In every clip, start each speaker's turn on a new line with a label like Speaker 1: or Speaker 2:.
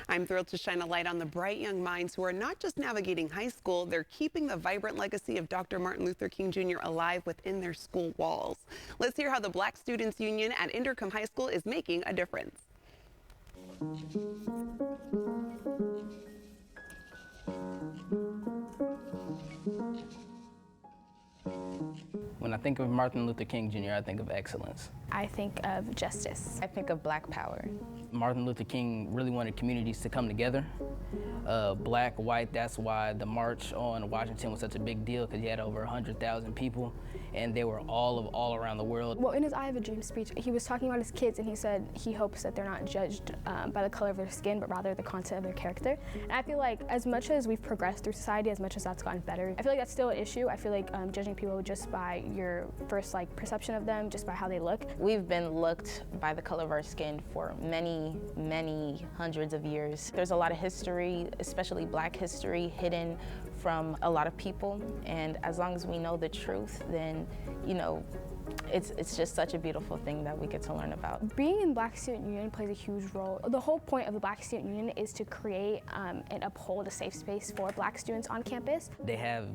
Speaker 1: I'm thrilled to shine a light on the bright young minds who are not just navigating high school, they're keeping the vibrant legacy of Dr. Martin Luther King Jr. alive within their school walls. Let's hear how the Black Students Union at Inderkum High School is making a difference.
Speaker 2: When I think of Martin Luther King Jr., I think of excellence.
Speaker 3: I think of justice.
Speaker 4: I think of Black power.
Speaker 2: Martin Luther King really wanted communities to come together. Black, white, that's why the march on Washington was such a big deal, because you had over 100,000 people, and they were all around the world.
Speaker 3: Well, in his I Have a Dream speech, he was talking about his kids, and he said he hopes that they're not judged by the color of their skin, but rather the content of their character. And I feel like as much as we've progressed through society, as much as that's gotten better, I feel like that's still an issue. I feel like judging people just by your first perception of them, just by how they look.
Speaker 4: We've been looked by the color of our skin for many hundreds of years. There's a lot of history, especially Black history, hidden from a lot of people, and as long as we know the truth, then, you know, it's just such a beautiful thing that we get to learn about.
Speaker 3: Being in Black Student Union plays a huge role. The whole point of the Black Student Union is to create and uphold a safe space for Black students on campus.
Speaker 2: They have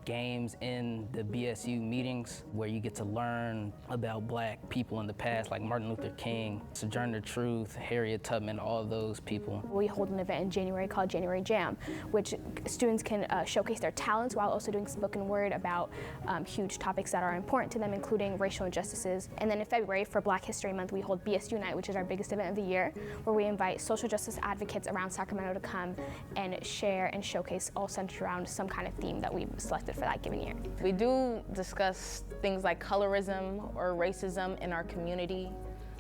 Speaker 2: games in the BSU meetings where you get to learn about Black people in the past, like Martin Luther King, Sojourner Truth, Harriet Tubman, all of those people.
Speaker 3: We hold an event in January called January Jam, which students can showcase their talents while also doing spoken word about huge topics that are important to them, including racial injustices. And then in February, for Black History Month, we hold BSU Night, which is our biggest event of the year, where we invite social justice advocates around Sacramento to come and share and showcase, all centered around some kind of theme that we've selected for that given year.
Speaker 4: We do discuss things like colorism or racism in our community,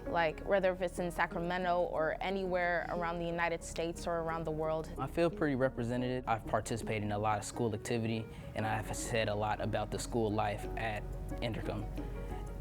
Speaker 4: like whether if it's in Sacramento or anywhere around the United States or around the world.
Speaker 2: I feel pretty represented. I've participated in a lot of school activity, and I've said a lot about the school life at Inderkum.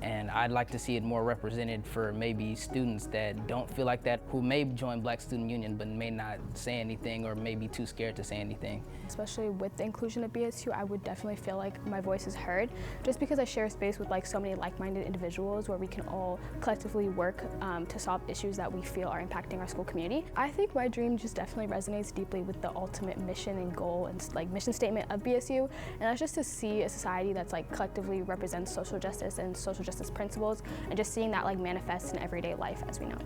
Speaker 2: And I'd like to see it more represented for maybe students that don't feel like that, who may join Black Student Union but may not say anything or may be too scared to say anything.
Speaker 3: Especially with the inclusion of BSU, I would definitely feel like my voice is heard, just because I share a space with so many like-minded individuals where we can all collectively work to solve issues that we feel are impacting our school community. I think my dream just definitely resonates deeply with the ultimate mission and goal and mission statement of BSU, and that's just to see a society that's collectively represents social justice and social justice principles, and just seeing that manifest in everyday life as we know.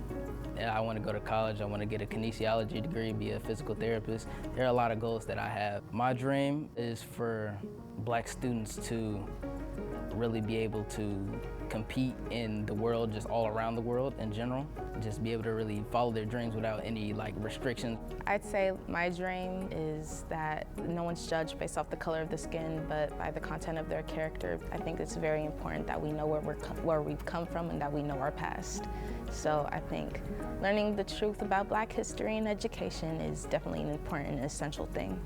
Speaker 2: I want to go to college. I want to get a kinesiology degree, be a physical therapist. There are a lot of goals that I have. My dream is for Black students to really be able to compete in the world, just all around the world in general. Just be able to really follow their dreams without any restrictions.
Speaker 4: I'd say my dream is that no one's judged based off the color of the skin, but by the content of their character. I think it's very important that we know where we've come from and that we know our past. So I think learning the truth about Black history and education is definitely an important and essential thing.